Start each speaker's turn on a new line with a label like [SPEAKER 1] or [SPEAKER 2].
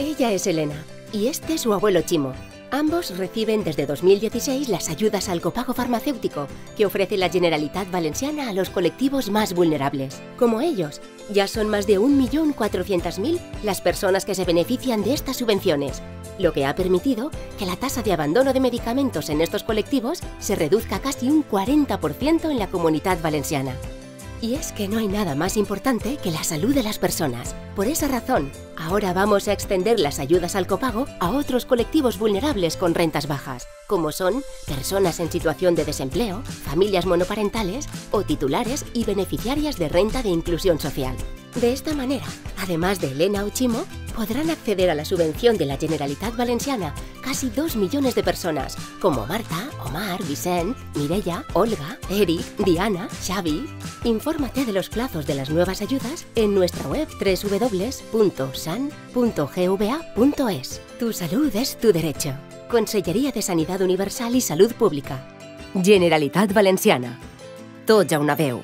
[SPEAKER 1] Ella es Elena y este es su abuelo Chimo. Ambos reciben desde 2016 las ayudas al copago farmacéutico que ofrece la Generalitat Valenciana a los colectivos más vulnerables. Como ellos, ya son más de 1.400.000 las personas que se benefician de estas subvenciones, lo que ha permitido que la tasa de abandono de medicamentos en estos colectivos se reduzca casi un 40% en la Comunitat Valenciana. Y es que no hay nada más importante que la salud de las personas. Por esa razón, ahora vamos a extender las ayudas al copago a otros colectivos vulnerables con rentas bajas, como son personas en situación de desempleo, familias monoparentales o titulares y beneficiarias de renta de inclusión social. De esta manera, además de Elena o Chimo, podrán acceder a la subvención de la Generalitat Valenciana casi 2 millones de personas, como Marta, Omar, Vicent, Mireia, Olga, Eric, Diana, Xavi. Infórmate de los plazos de las nuevas ayudas en nuestra web www.san.gva.es. Tu salud es tu derecho. Conselleria de Sanidad Universal i Salut Pública. Generalitat Valenciana. Tots a una veu.